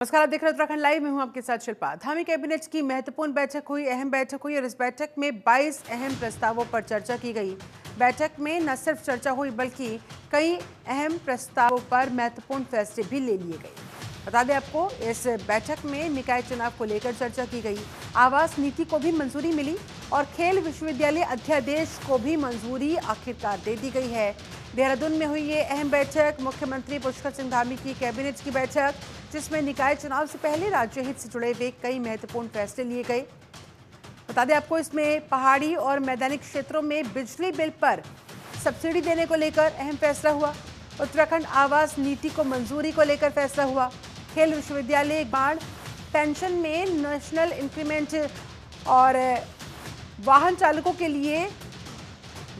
नमस्कार, आप देख रहे हैं उत्तराखंड लाइव। मैं हूं आपके साथ शिल्पा। धामी कैबिनेट की महत्वपूर्ण बैठक हुई, अहम बैठक हुई और इस बैठक में 22 अहम प्रस्तावों पर चर्चा की गई। बैठक में न सिर्फ चर्चा हुई बल्कि कई अहम प्रस्तावों पर महत्वपूर्ण फैसले भी ले लिए गए। बता दें आपको, इस बैठक में निकाय चुनाव को लेकर चर्चा की गई, आवास नीति को भी मंजूरी मिली और खेल विश्वविद्यालय अध्यादेश को भी मंजूरी आखिरकार दे दी गई है। देहरादून में हुई ये अहम बैठक मुख्यमंत्री पुष्कर सिंह धामी की कैबिनेट की बैठक, जिसमें निकाय चुनाव से पहले राज्य हित से जुड़े हुए कई महत्वपूर्ण फैसले लिए गए। बता दें आपको, इसमें पहाड़ी और मैदानी क्षेत्रों में बिजली बिल पर सब्सिडी देने को लेकर अहम फैसला हुआ। उत्तराखंड आवास नीति को मंजूरी को लेकर फैसला हुआ। खेल विश्वविद्यालय बाढ़, पेंशन में नेशनल इंक्रीमेंट और वाहन चालकों के लिए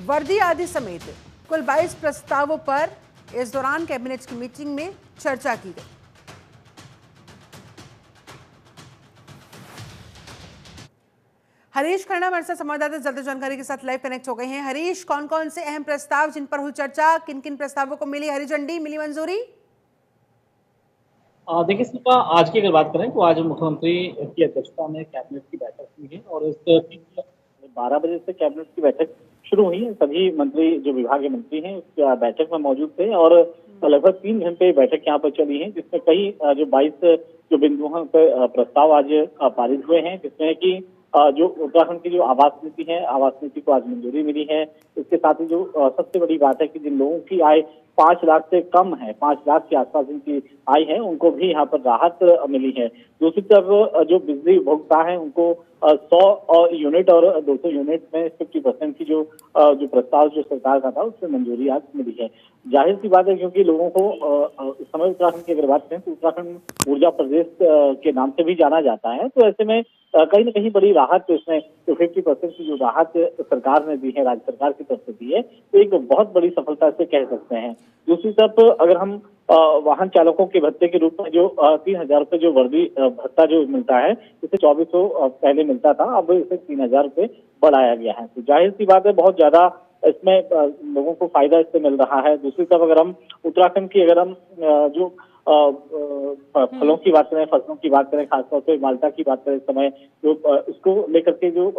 वर्दी आदि समेत कुल 22 प्रस्तावों पर इस दौरान कैबिनेट की मीटिंग में चर्चा की गई। हरीश खन्ना हमारे साथ संवाददाता ज्यादा जानकारी के साथ लाइव कनेक्ट हो गए हैं। हरीश, कौन कौन से अहम प्रस्ताव जिन पर हुई चर्चा, किन किन प्रस्तावों को मिली हरी झंडी, मिली मंजूरी? देखिए शिल्पा, आज की अगर बात करें तो आज मुख्यमंत्री की अध्यक्षता में कैबिनेट की बैठक हुई है और इस 12 बजे से कैबिनेट की बैठक शुरू हुई है। सभी मंत्री जो विभाग के मंत्री हैं उस बैठक में मौजूद थे और लगभग 3 घंटे बैठक यहाँ पर चली है, जिसमें कई जो 22 जो बिंदुओं पर प्रस्ताव आज पारित हुए हैं, जिसमें कि जो उत्तराखंड की जो आवास नीति है, आवास नीति को आज मंजूरी मिली है। इसके साथ ही जो सबसे बड़ी बात है कि जिन लोगों की आय 5 लाख से कम है, 5 लाख के आसपास जिनकी आय है, उनको भी यहाँ पर राहत मिली है। दूसरी तरफ जो बिजली उपभोक्ता है उनको 100 यूनिट और 200 यूनिट में 50% की जो प्रस्ताव जो सरकार का था उसमें मंजूरी आज मिली है। जाहिर सी बात है, क्योंकि लोगों को इस समय उत्तराखंड की अगर बात करें तो उत्तराखंड ऊर्जा प्रदेश के नाम से भी जाना जाता है, तो ऐसे में कहीं न कहीं बड़ी राहत तो इसमें जो 50% की जो राहत सरकार ने दी है, राज्य सरकार की तरफ से दी है, तो एक बहुत बड़ी सफलता से कह सकते हैं। दूसरी तरफ अगर हम वाहन चालकों के भत्ते के रूप में जो 3,000 रुपये जो वर्दी भत्ता जो मिलता है, इसे 2400 पहले मिलता था, अब इसे 3,000 रुपये बढ़ाया गया है। तो जाहिर सी बात है, बहुत ज्यादा इसमें लोगों को फायदा इससे मिल रहा है। दूसरी तरफ अगर हम उत्तराखंड की अगर हम जो फलों की बात करें, फसलों की बात करें, खासतौर से माल्टा की बात करें, इस समय जो उसको लेकर के जो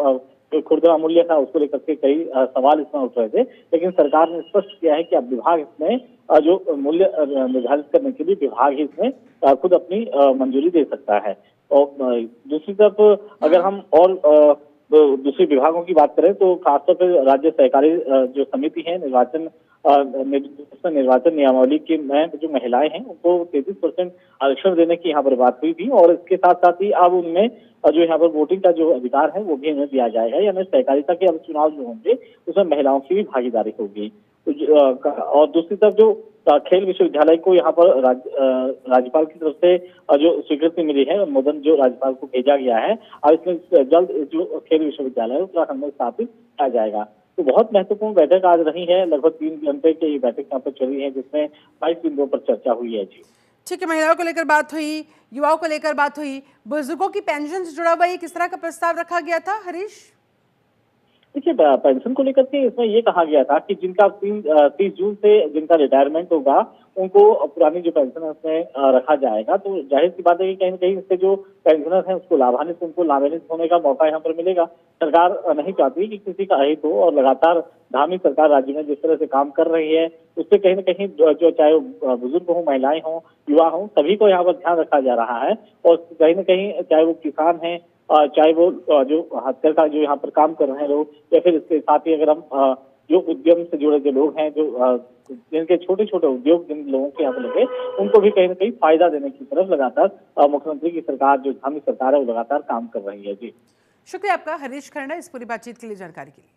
खुदरा मूल्य था उसको लेकर के कई सवाल इसमें उठ रहे थे, लेकिन सरकार ने स्पष्ट किया है कि अब विभाग इसमें जो मूल्य निर्धारित करने के लिए विभाग ही इसमें खुद अपनी मंजूरी दे सकता है। और दूसरी तरफ अगर हम और दूसरे विभागों की बात करें तो खासतौर पर राज्य सहकारी जो समिति है, निर्वाचन नियमावली की में जो महिलाएं हैं उनको 33% आरक्षण देने की यहाँ पर बात हुई थी और इसके साथ साथ ही अब उनमें जो यहाँ पर वोटिंग का जो अधिकार है वो भी उन्हें दिया जाएगा। यानी सहकारिता के अब चुनाव जो होंगे उसमें महिलाओं की भी भागीदारी होगी। तो और दूसरी तरफ जो खेल विश्वविद्यालय को यहाँ पर राज्यपाल की तरफ से जो स्वीकृति मिली है, अनुमोदन जो राज्यपाल को भेजा गया है, और इसमें जल्द जो खेल विश्वविद्यालय उत्तराखंड में स्थापित किया जाएगा। तो बहुत महत्वपूर्ण बैठक आज रही है, लगभग 3 घंटे की ये बैठक यहाँ पर चली है, जिसमें 22 बिंदुओं पर चर्चा हुई है। जी ठीक है, महिलाओं को लेकर बात हुई, युवाओं को लेकर बात हुई, बुजुर्गों की पेंशन से जुड़ा हुआ ये किस तरह का प्रस्ताव रखा गया था हरीश? देखिए, पेंशन को लेकर के इसमें ये कहा गया था कि जिनका 30 जून से जिनका रिटायरमेंट होगा उनको पुरानी जो पेंशन है उसमें रखा जाएगा। तो जाहिर सी बात है कि कहीं ना कहीं इससे जो पेंशनर है उसको लाभान्वित होने का मौका यहाँ पर मिलेगा। सरकार नहीं चाहती कि किसी का अहित हो और लगातार धामी सरकार राज्य में जिस तरह से काम कर रही है उससे कहीं ना कहीं जो चाहे बुजुर्ग हो, महिलाएं हों, युवा हों, सभी को यहाँ पर ध्यान रखा जा रहा है। और कहीं ना कहीं चाहे वो किसान है, चाहे वो जो हत्या का जो यहाँ पर काम कर रहे हैं लोग, या फिर इसके साथ ही अगर हम जो उद्यम से जुड़े जो लोग हैं, जो जिनके छोटे छोटे उद्योग जिन लोगों के यहाँ पर लगे, उनको भी कहीं ना कहीं फायदा देने की तरफ लगातार मुख्यमंत्री की सरकार जो धामी सरकार है वो लगातार काम कर रही है। जी शुक्रिया आपका हरीश खन्ना, इस पूरी बातचीत के लिए, जानकारी के लिए।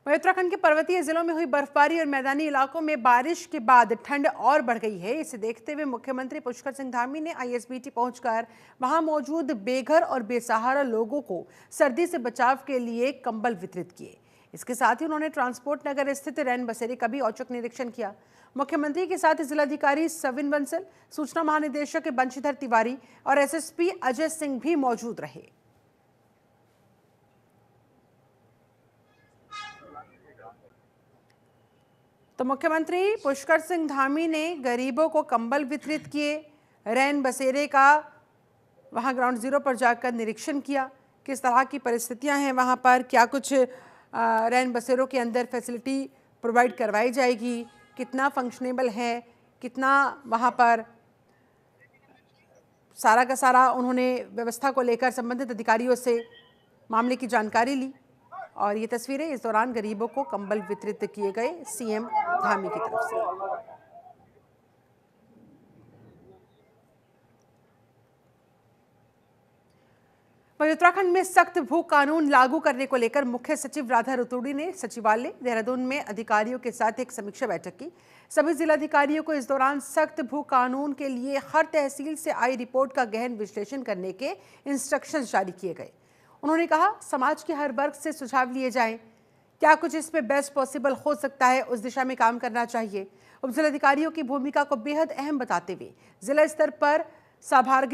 वहीं उत्तराखंड के पर्वतीय जिलों में हुई बर्फबारी और मैदानी इलाकों में बारिश के बाद ठंड और बढ़ गई है। इसे देखते हुए मुख्यमंत्री पुष्कर सिंह धामी ने आईएसबीटी पहुंचकर वहां मौजूद बेघर और बेसहारा लोगों को सर्दी से बचाव के लिए कंबल वितरित किए। इसके साथ ही उन्होंने ट्रांसपोर्ट नगर स्थित रैन बसेरे का भी औचक निरीक्षण किया। मुख्यमंत्री के साथ जिलाधिकारी सविन बंसल, सूचना महानिदेशक बंशीधर तिवारी और एसएसपी अजय सिंह भी मौजूद रहे। तो मुख्यमंत्री पुष्कर सिंह धामी ने गरीबों को कंबल वितरित किए, रैन बसेरे का वहाँ ग्राउंड ज़ीरो पर जाकर निरीक्षण किया, किस तरह की परिस्थितियाँ हैं वहाँ पर, क्या कुछ रैन बसेरों के अंदर फैसिलिटी प्रोवाइड करवाई जाएगी, कितना फंक्शनेबल है, कितना वहाँ पर सारा का सारा उन्होंने व्यवस्था को लेकर संबंधित अधिकारियों से मामले की जानकारी ली। और ये तस्वीरें इस दौरान गरीबों को कंबल वितरित किए गए सीएम धामी की तरफ से। वहीं उत्तराखंड में सख्त भू कानून लागू करने को लेकर मुख्य सचिव राधा रतूड़ी ने सचिवालय देहरादून में अधिकारियों के साथ एक समीक्षा बैठक की। सभी जिलाधिकारियों को इस दौरान सख्त भू कानून के लिए हर तहसील से आई रिपोर्ट का गहन विश्लेषण करने के इंस्ट्रक्शंस जारी किए गए। उन्होंने कहा, समाज के हर वर्ग से सुझाव लिए जाएं, क्या कुछ इसमें बेस्ट पॉसिबल हो सकता है, उस दिशा में काम करना चाहिए। उप जिलाधिकारियों की भूमिका को बेहद अहम बताते हुए जिला स्तर पर सभागार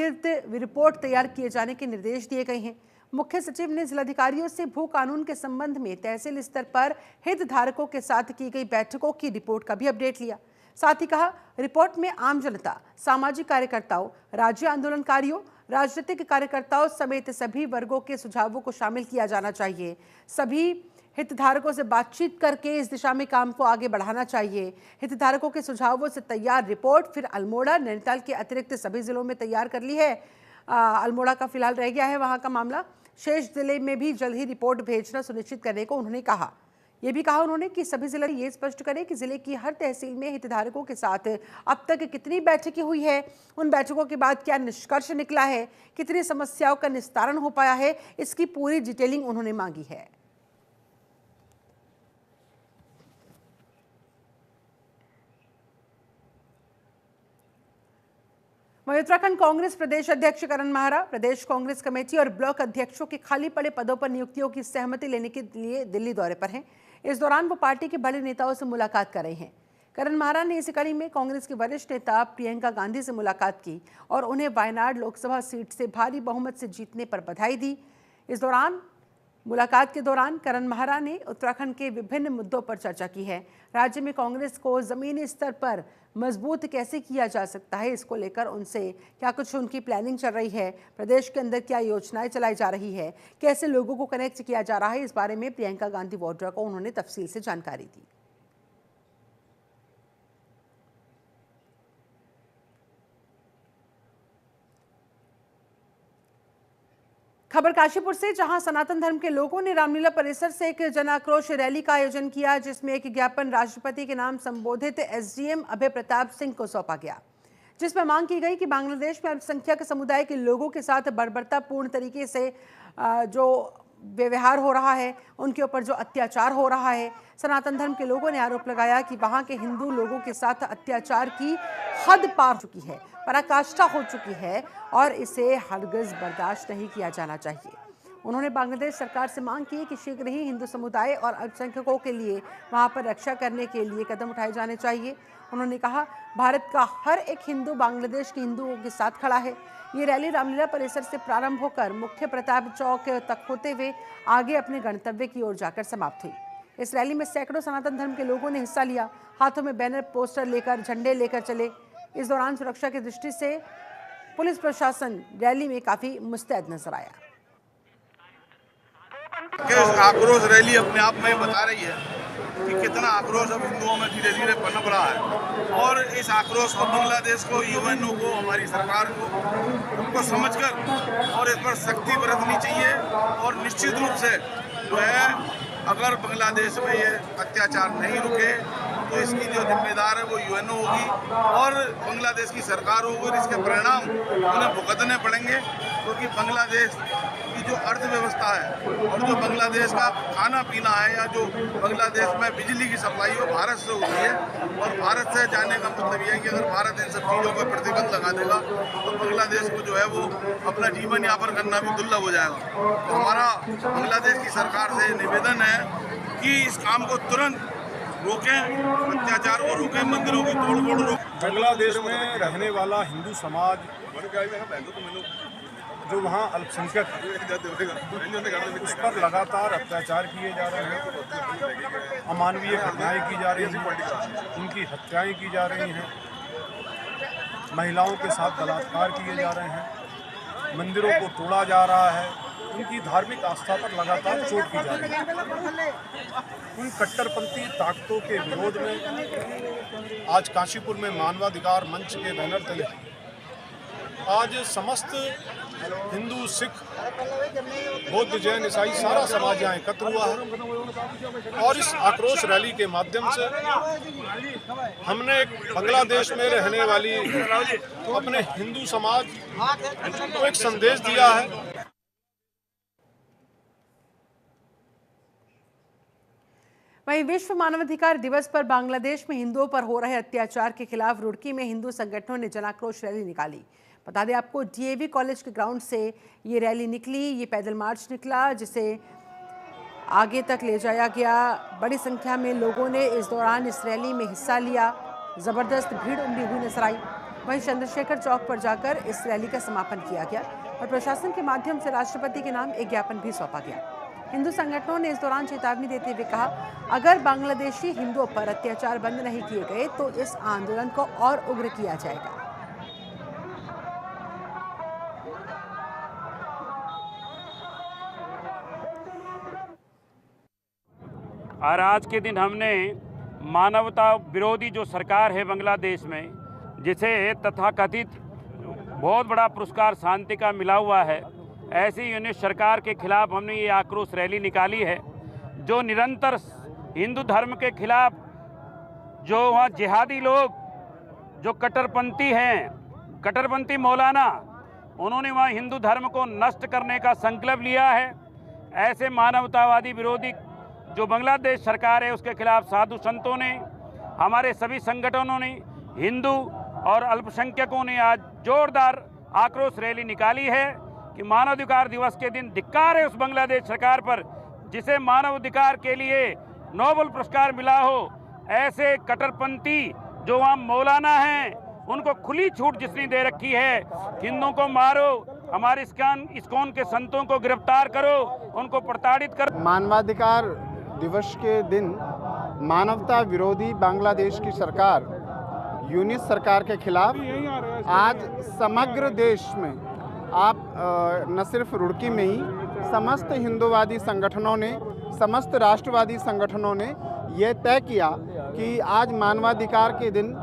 रिपोर्ट तैयार किए जाने के निर्देश दिए गए हैं। मुख्य सचिव ने जिलाधिकारियों से भू कानून के संबंध में तहसील स्तर पर हितधारकों के साथ की गई बैठकों की रिपोर्ट का भी अपडेट लिया। साथ ही कहा, रिपोर्ट में आम जनता, सामाजिक कार्यकर्ताओं, राज्य आंदोलनकारियों, राजनीतिक कार्यकर्ताओं समेत सभी वर्गों के सुझावों को शामिल किया जाना चाहिए। सभी हितधारकों से बातचीत करके इस दिशा में काम को आगे बढ़ाना चाहिए। हितधारकों के सुझावों से तैयार रिपोर्ट फिर अल्मोड़ा, नैनीताल के अतिरिक्त सभी जिलों में तैयार कर ली है। अल्मोड़ा का फिलहाल रह गया है वहां का मामला। शेष जिले में भी जल्द ही रिपोर्ट भेजना सुनिश्चित करने को उन्होंने कहा। ये भी कहा उन्होंने कि सभी जिले ये स्पष्ट करें कि जिले की हर तहसील में हितधारकों के साथ अब तक कितनी बैठकें हुई है, उन बैठकों के बाद क्या निष्कर्ष निकला है, कितनी समस्याओं का निस्तारण हो पाया है, इसकी पूरी डिटेलिंग उन्होंने मांगी है। वहीं उत्तराखंड कांग्रेस प्रदेश अध्यक्ष करण माहरा प्रदेश कांग्रेस कमेटी और ब्लॉक अध्यक्षों के खाली पड़े पदों पर नियुक्तियों की सहमति लेने के लिए दिल्ली दौरे पर हैं। इस दौरान वो पार्टी के बड़े नेताओं से मुलाकात कर रहे हैं। करण माहरा ने इसी कड़ी में कांग्रेस की वरिष्ठ नेता प्रियंका गांधी से मुलाकात की और उन्हें वायनाड लोकसभा सीट से भारी बहुमत से जीतने पर बधाई दी। इस दौरान मुलाकात के दौरान करण माहरा ने उत्तराखंड के विभिन्न मुद्दों पर चर्चा की है। राज्य में कांग्रेस को जमीनी स्तर पर मजबूत कैसे किया जा सकता है, इसको लेकर उनसे क्या कुछ उनकी प्लानिंग चल रही है, प्रदेश के अंदर क्या योजनाएं चलाई जा रही है, कैसे लोगों को कनेक्ट किया जा रहा है, इस बारे में प्रियंका गांधी वाड्रा को उन्होंने तफसील से जानकारी दी। खबर काशीपुर से, जहां सनातन धर्म के लोगों ने रामलीला परिसर से एक जन आक्रोश रैली का आयोजन किया, जिसमें एक ज्ञापन राष्ट्रपति के नाम संबोधित एसडीएम अभय प्रताप सिंह को सौंपा गया, जिसमें मांग की गई कि बांग्लादेश में अल्पसंख्यक समुदाय के लोगों के साथ बर्बरतापूर्ण तरीके से जो व्यवहार हो रहा है, उनके ऊपर जो अत्याचार हो रहा है। सनातन धर्म के लोगों ने आरोप लगाया कि वहां के हिंदू लोगों के साथ अत्याचार की हद पार चुकी है, पराकाष्ठा हो चुकी है और इसे हरगिज़ बर्दाश्त नहीं किया जाना चाहिए। उन्होंने बांग्लादेश सरकार से मांग की कि शीघ्र ही हिंदू समुदाय और अल्पसंख्यकों के लिए वहां पर रक्षा करने के लिए कदम उठाए जाने चाहिए। उन्होंने कहा, भारत का हर एक हिंदू बांग्लादेश के हिंदुओं के साथ खड़ा है। ये रैली रामलीला परिसर से प्रारंभ होकर मुख्य प्रताप चौक तक होते हुए आगे अपने गंतव्य की ओर जाकर समाप्त हुई। इस रैली में सैकड़ों सनातन धर्म के लोगों ने हिस्सा लिया, हाथों में बैनर, पोस्टर लेकर, झंडे लेकर चले। इस दौरान सुरक्षा की दृष्टि से पुलिस प्रशासन रैली में काफी मुस्तैद नजर आया। आक्रोश रैली अपने आप में बता रही है कि कितना आक्रोश अब हिंदुओं में धीरे धीरे पनप रहा है और इस आक्रोश को बांग्लादेश को, यूएनओ को, हमारी सरकार को हमको समझकर और इस पर सख्ती बरतनी चाहिए। और निश्चित रूप से जो है, अगर बांग्लादेश में ये अत्याचार नहीं रुके तो इसकी जो जिम्मेदार है वो यूएनओ होगी और बांग्लादेश की सरकार होगी और इसके परिणाम उन्हें भुगतने पड़ेंगे, क्योंकि बांग्लादेश की जो अर्थव्यवस्था है और जो बांग्लादेश का खाना पीना है या जो बांग्लादेश में बिजली की सप्लाई हो भारत से होती है। और भारत से जाने का मतलब यह है कि अगर भारत इन सब चीज़ों पर प्रतिबंध लगा देगा तो बांग्लादेश को जो है वो अपना जीवन यापन करना भी दुर्लभ हो जाएगा। तो हमारा बांग्लादेश की सरकार से निवेदन है कि इस काम को तुरंत रोकें, अत्याचार को रोकें, मंदिरों की तोड़-फोड़ रोकें। बांग्लादेश में रहने वाला हिंदू समाज जो वहाँ अल्पसंख्यक उस पर लगातार अत्याचार किए जा रहे हैं, अमानवीय घटनाएं की जा रही हैं, उनकी हत्याएं की जा रही हैं। महिलाओं के साथ बलात्कार किए जा रहे हैं, मंदिरों को तोड़ा जा रहा है, उनकी धार्मिक आस्था पर लगातार चोट की जा रही है। उन कट्टरपंथी ताकतों के विरोध में आज काशीपुर में मानवाधिकार मंच के बैनर तले आज समस्त हिंदू, सिख, बौद्ध, जैन, ईसाई सारा समाज यहाँ एकत्र हुआ है और इस आक्रोश रैली के माध्यम से हमने एक बांग्लादेश में रहने वाली अपने हिंदू समाज को एक संदेश दिया है। वहीं विश्व मानवाधिकार दिवस पर बांग्लादेश में हिंदुओं पर हो रहे अत्याचार के खिलाफ रुड़की में हिंदू संगठनों ने जनाक्रोश रैली निकाली। बता दें आपको, डीएवी कॉलेज के ग्राउंड से ये रैली निकली, ये पैदल मार्च निकला, जिसे आगे तक ले जाया गया। बड़ी संख्या में लोगों ने इस दौरान इस रैली में हिस्सा लिया। जबरदस्त भीड़ उमड़ी हुई नजर आई। वहीं चंद्रशेखर चौक पर जाकर इस रैली का समापन किया गया और प्रशासन के माध्यम से राष्ट्रपति के नाम एक ज्ञापन भी सौंपा गया। हिंदू संगठनों ने इस दौरान चेतावनी देते हुए कहा, अगर बांग्लादेशी हिंदुओं पर अत्याचार बंद नहीं किए गए तो इस आंदोलन को और उग्र किया जाएगा। और आज के दिन हमने मानवता विरोधी जो सरकार है बांग्लादेश में, जिसे तथाकथित बहुत बड़ा पुरस्कार शांति का मिला हुआ है, ऐसी यूनिट सरकार के खिलाफ हमने ये आक्रोश रैली निकाली है, जो निरंतर हिंदू धर्म के खिलाफ जो वहाँ जिहादी लोग जो कट्टरपंथी हैं, कट्टरपंथी मौलाना, उन्होंने वहाँ हिंदू धर्म को नष्ट करने का संकल्प लिया है। ऐसे मानवतावादी विरोधी जो बांग्लादेश सरकार है उसके खिलाफ साधु संतों ने, हमारे सभी संगठनों ने, हिंदू और अल्पसंख्यकों ने आज जोरदार आक्रोश रैली निकाली है कि मानवाधिकार दिवस के दिन धिक्कार है उस बांग्लादेश सरकार पर जिसे मानवाधिकार के लिए नोबेल पुरस्कार मिला हो। ऐसे कट्टरपंथी जो वहाँ मौलाना हैं, उनको खुली छूट जिसने दे रखी है, हिंदुओं को मारो, हमारे इस्कॉन के संतों को गिरफ्तार करो, उनको प्रताड़ित करो। मानवाधिकार दिवस के दिन मानवता विरोधी बांग्लादेश की सरकार, यूनिट सरकार के खिलाफ आज समग्र देश में, आप न सिर्फ रुड़की में ही, समस्त हिंदूवादी संगठनों ने, समस्त राष्ट्रवादी संगठनों ने यह तय किया कि आज मानवाधिकार के दिन,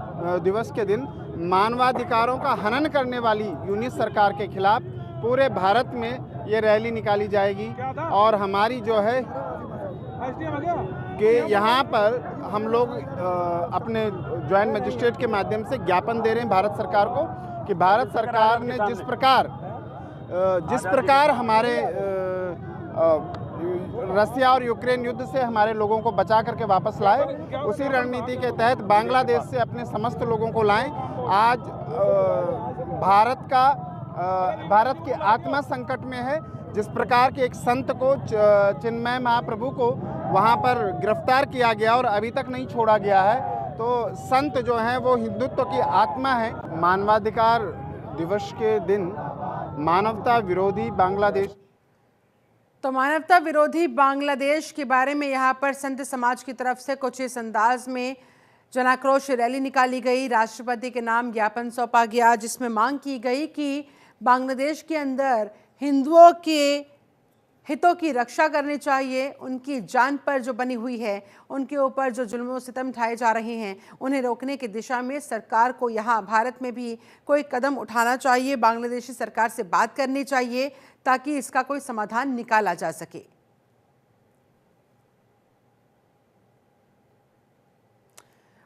दिवस के दिन, मानवाधिकारों का हनन करने वाली यूनिट सरकार के खिलाफ पूरे भारत में ये रैली निकाली जाएगी। और हमारी जो है कि यहाँ पर हम लोग अपने ज्वाइंट मजिस्ट्रेट के माध्यम से ज्ञापन दे रहे हैं भारत सरकार को कि भारत सरकार ने जिस प्रकार हमारे रसिया और यूक्रेन युद्ध से हमारे लोगों को बचा करके वापस लाए, उसी रणनीति के तहत बांग्लादेश से अपने समस्त लोगों को लाएं। आज भारत की आत्मा संकट में है। जिस प्रकार के एक संत को, चिन्मय महाप्रभु को वहां पर गिरफ्तार किया गया और अभी तक नहीं छोड़ा गया है, तो संत जो हैं वो हिंदुत्व की आत्मा है। मानवाधिकार दिवस के दिन मानवता विरोधी बांग्लादेश, तो मानवता विरोधी बांग्लादेश के बारे में यहाँ पर संत समाज की तरफ से कुछ इस अंदाज में जनाक्रोश रैली निकाली गई। राष्ट्रपति के नाम ज्ञापन सौंपा गया जिसमें मांग की गई कि बांग्लादेश के अंदर हिंदुओं के हितों की रक्षा करनी चाहिए। उनकी जान पर जो बनी हुई है, उनके ऊपर जो जुल्म सितम ढाए जा रहे हैं, उन्हें रोकने की दिशा में सरकार को यहाँ भारत में भी कोई कदम उठाना चाहिए। बांग्लादेशी सरकार से बात करनी चाहिए ताकि इसका कोई समाधान निकाला जा सके।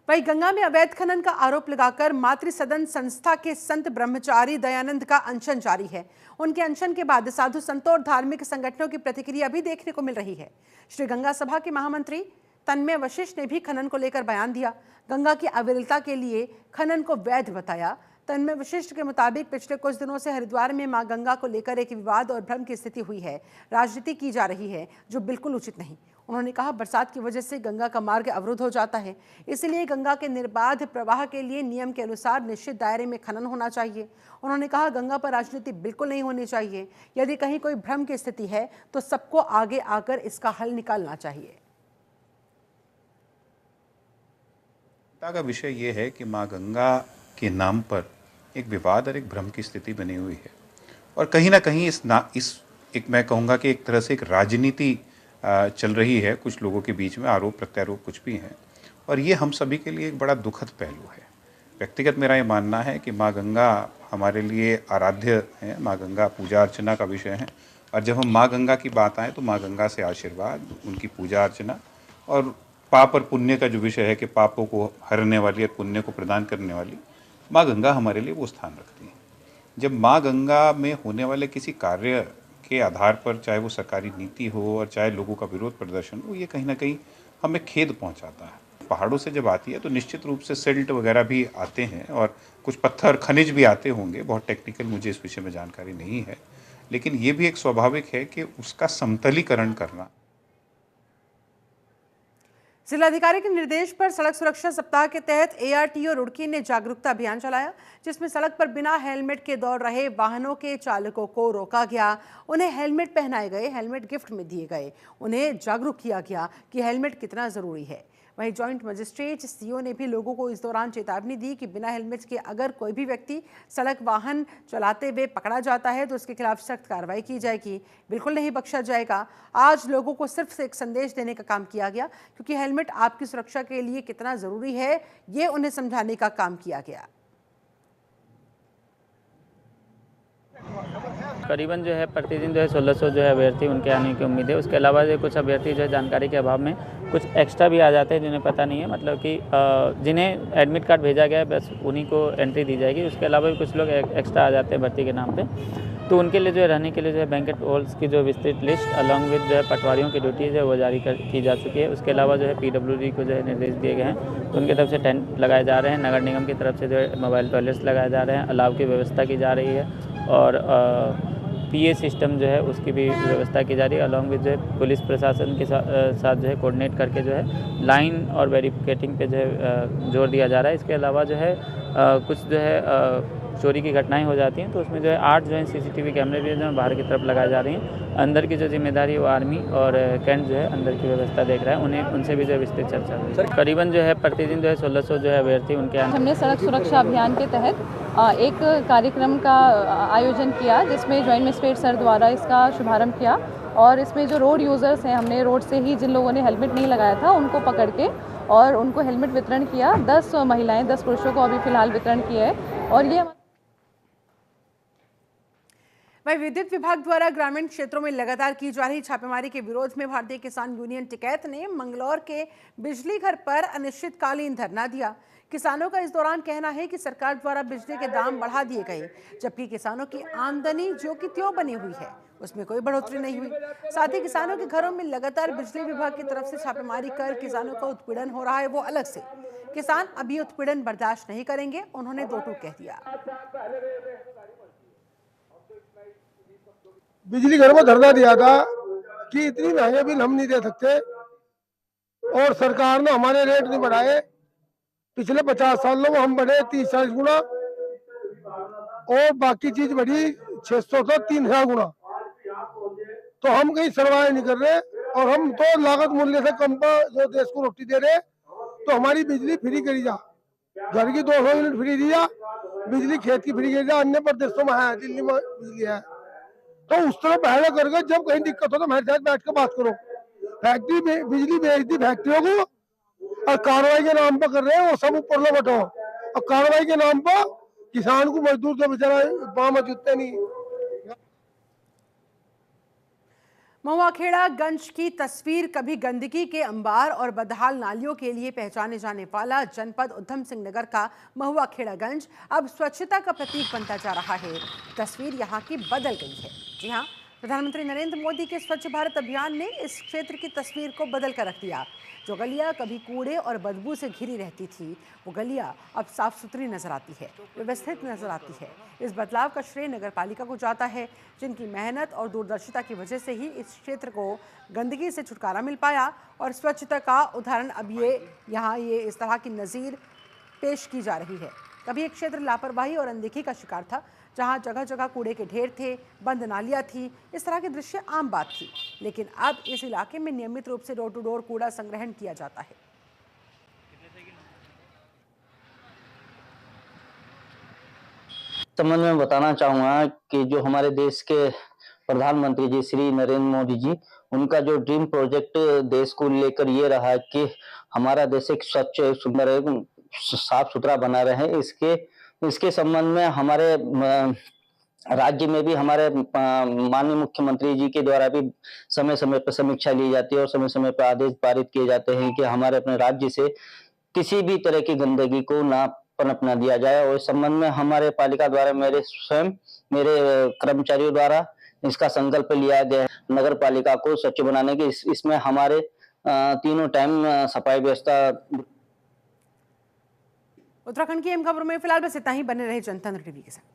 वहीं गंगा में अवैध खनन का आरोप लगाकर मातृ सदन संस्था के संत ब्रह्मचारी दयानंद का अनशन जारी है। उनके अनशन के बाद साधु संतों और धार्मिक संगठनों की प्रतिक्रिया भी देखने को मिल रही है। श्री गंगा सभा के महामंत्री तन्मय वशिष्ठ ने भी खनन को लेकर बयान दिया। गंगा की अविरलता के लिए खनन को वैध बताया। तन्मय वशिष्ठ के मुताबिक पिछले कुछ दिनों से हरिद्वार में मां गंगा को लेकर एक विवाद और भ्रम की स्थिति हुई है। राजनीति की जा रही है जो बिल्कुल उचित नहीं। उन्होंने कहा, बरसात की वजह से गंगा का मार्ग अवरुद्ध हो जाता है, इसलिए गंगा के निर्बाध प्रवाह के लिए नियम के अनुसार निश्चित दायरे में खनन होना चाहिए। उन्होंने कहा, गंगा पर राजनीति बिल्कुल नहीं होनी चाहिए। यदि कहीं कोई भ्रम की स्थिति है तो सबको आगे आकर इसका हल निकालना चाहिए। का विषय ये है कि माँ गंगा के नाम पर एक विवाद और एक भ्रम की स्थिति बनी हुई है। और कहीं ना कहीं इस एक मैं कहूँगा कि एक तरह से एक राजनीति चल रही है कुछ लोगों के बीच में, आरोप प्रत्यारोप कुछ भी हैं, और ये हम सभी के लिए एक बड़ा दुखद पहलू है। व्यक्तिगत मेरा ये मानना है कि माँ गंगा हमारे लिए आराध्य है, माँ गंगा पूजा अर्चना का विषय है, और जब हम माँ गंगा की बात आए तो माँ गंगा से आशीर्वाद, उनकी पूजा अर्चना और पाप और पुण्य का जो विषय है कि पापों को हरने वाली और पुण्य को प्रदान करने वाली माँ गंगा हमारे लिए वो स्थान रखती है। जब माँ गंगा में होने वाले किसी कार्य के आधार पर, चाहे वो सरकारी नीति हो और चाहे लोगों का विरोध प्रदर्शन हो, ये कहीं ना कहीं हमें खेद पहुंचाता है। पहाड़ों से जब आती है तो निश्चित रूप से सिल्ट वगैरह भी आते हैं और कुछ पत्थर खनिज भी आते होंगे, बहुत टेक्निकल मुझे इस विषय में जानकारी नहीं है, लेकिन ये भी एक स्वाभाविक है कि उसका समतलीकरण करना। जिलाधिकारी के निर्देश पर सड़क सुरक्षा सप्ताह के तहत ARTO रुड़की ने जागरूकता अभियान चलाया, जिसमें सड़क पर बिना हेलमेट के दौड़ रहे वाहनों के चालकों को रोका गया, उन्हें हेलमेट पहनाए गए, हेलमेट गिफ्ट में दिए गए, उन्हें जागरूक किया गया कि हेलमेट कितना जरूरी है। वहीं जॉइंट मजिस्ट्रेट CO ने भी लोगों को इस दौरान चेतावनी दी कि बिना हेलमेट के अगर कोई भी व्यक्ति सड़क वाहन चलाते हुए पकड़ा जाता है तो उसके खिलाफ सख्त कार्रवाई की जाएगी, बिल्कुल नहीं बख्शा जाएगा। आज लोगों को सिर्फ एक संदेश देने का काम किया गया, क्योंकि हेलमेट आपकी सुरक्षा के लिए कितना जरूरी है ये उन्हें समझाने का काम किया गया। करीबन जो है प्रतिदिन जो है 1600 जो है अभ्यर्थी उनके आने की उम्मीद है। उसके अलावा जो कुछ अभ्यर्थी जो है जानकारी के अभाव में कुछ एक्स्ट्रा भी आ जाते हैं जिन्हें पता नहीं है, मतलब कि जिन्हें एडमिट कार्ड भेजा गया है बस उन्हीं को एंट्री दी जाएगी। उसके अलावा भी कुछ लोग एक्स्ट्रा आ जाते हैं भर्ती के नाम पे, तो उनके लिए जो है रहने के लिए जो है बैंकेट हॉल्स की जो विस्तृत लिस्ट अलॉन्ग विद जो है पटवारियों की ड्यूटीज़ है वो जारी की जा चुकी है। उसके अलावा जो है PWD को जो है निर्देश दिए गए हैं, तो उनकी तरफ से टेंट लगाए जा रहे हैं। नगर निगम की तरफ से जो है मोबाइल टॉयलेट्स लगाए जा रहे हैं, अलाव की व्यवस्था की जा रही है और PA सिस्टम जो है उसकी भी व्यवस्था की जा रही है। अलॉन्ग विद जो है पुलिस प्रशासन के साथ जो है कोऑर्डिनेट करके जो है लाइन और वेरिफिकेटिंग पे जो है जोर दिया जा रहा है। इसके अलावा जो है कुछ जो है चोरी की घटनाएं हो जाती हैं, तो उसमें जो है 8 जो है CCTV कैमरे भी जो है बाहर की तरफ लगाई जा रही हैं। अंदर की जो जिम्मेदारी है वो आर्मी और कैंट जो है अंदर की व्यवस्था देख रहा है, उन्हें उनसे भी जो है विस्तृत चर्चा हुई। सर करीबन जो है प्रतिदिन जो है 1600 जो है अभ्यर्थी उनके हमने सड़क सुरक्षा अभियान के तहत एक कार्यक्रम का आयोजन किया, जिसमें जॉइंट मजिस्ट्रेट सर द्वारा इसका शुभारंभ किया और इसमें जो रोड यूज़र्स हैं, हमने रोड से ही जिन लोगों ने हेलमेट नहीं लगाया था उनको पकड़ के और उनको हेलमेट वितरण किया। 10 महिलाएं 10 पुरुषों को अभी फिलहाल वितरण किया है। और ये वहीं विद्युत विभाग द्वारा ग्रामीण क्षेत्रों में लगातार की जा रही छापेमारी के विरोध में भारतीय किसान यूनियन टिकैत ने मंगलौर के बिजली घर पर अनिश्चितकालीन धरना दिया। किसानों का इस दौरान कहना है कि सरकार द्वारा बिजली के दाम बढ़ा दिए गए, जबकि किसानों की आमदनी जो कि त्यों बनी हुई है उसमें कोई बढ़ोतरी नहीं हुई। साथ ही किसानों के घरों में लगातार बिजली विभाग की तरफ से छापेमारी कर किसानों का उत्पीड़न हो रहा है, वो अलग से। किसान अभी उत्पीड़न बर्दाश्त नहीं करेंगे, उन्होंने दो टूक कह दिया। बिजली घर में धरना दिया था कि इतनी महंगे बिल हम नहीं दे सकते और सरकार ने हमारे रेट नहीं बढ़ाए। पिछले 50 सालों में हम बढ़े 30-40 गुना और बाकी चीज बढ़ी 600 से 3000 गुना, तो हम कहीं सर्वाइव नहीं कर रहे और हम तो लागत मूल्य से कम पर जो देश को रोटी दे रहे, तो हमारी बिजली फ्री करी जा, घर की 200 यूनिट फ्री दी जा, बिजली खेत की फ्री करी जा। अन्य प्रदेशों में है, दिल्ली में बिजली है, तो उस तरह पहले करके जब कहीं दिक्कत हो तो मेरे साथ बैठ कर बात करो। फैक्ट्री में बिजली बेच दी फैक्ट्रियों को और कार्रवाई के नाम पर कर रहे हैं, वो सब ऊपर लो बैठो और कार्रवाई के नाम पर किसान को मजदूर तो बेचारा बाम जुटते नहीं। महुआखेड़ागंज की तस्वीर कभी गंदगी के अंबार और बदहाल नालियों के लिए पहचाने जाने वाला जनपद उधम सिंह नगर का महुआखेड़ागंज अब स्वच्छता का प्रतीक बनता जा रहा है। तस्वीर यहाँ की बदल गई है। जी हाँ, प्रधानमंत्री नरेंद्र मोदी के स्वच्छ भारत अभियान ने इस क्षेत्र की तस्वीर को बदल कर रख दिया। जो गलियां कभी कूड़े और बदबू से घिरी रहती थी, वो गलियां अब साफ सुथरी नजर आती है, व्यवस्थित नजर आती है। इस बदलाव का श्रेय नगर पालिका को जाता है, जिनकी मेहनत और दूरदर्शिता की वजह से ही इस क्षेत्र को गंदगी से छुटकारा मिल पाया और स्वच्छता का उदाहरण अब यहाँ इस तरह की नज़ीर पेश की जा रही है। कभी एक क्षेत्र लापरवाही और अनदेखी का शिकार था, जहां जगह जगह कूड़े के ढेर थे, बंद नालियां थी, इस तरह के दृश्य आम बात थी। लेकिन अब इस इलाके में नियमित रूप से डोर टू डोर कूड़ा संग्रहण किया जाता है। संबंध में बताना चाहूँगा कि जो हमारे देश के प्रधानमंत्री जी श्री नरेंद्र मोदी जी, उनका जो ड्रीम प्रोजेक्ट देश को लेकर ये रहा कि हमारा देश एक स्वच्छ, एक सुंदर, एक साफ सुथरा बना रहे। इसके संबंध में हमारे राज्य में भी हमारे माननीय मुख्यमंत्री जी के द्वारा भी समय समय पर समीक्षा ली जाती है और समय समय पर आदेश पारित किए जाते हैं कि हमारे अपने राज्य से किसी भी तरह की गंदगी को ना पनपना दिया जाए। और इस संबंध में हमारे पालिका द्वारा मेरे कर्मचारियों द्वारा इसका संकल्प लिया गया है नगर पालिका को स्वच्छ बनाने की। इसमें हमारे तीनों टाइम सफाई व्यवस्था। उत्तराखंड की अहम खबरों में फिलहाल बस इतना ही। बने रहे जनतंत्र टीवी के साथ।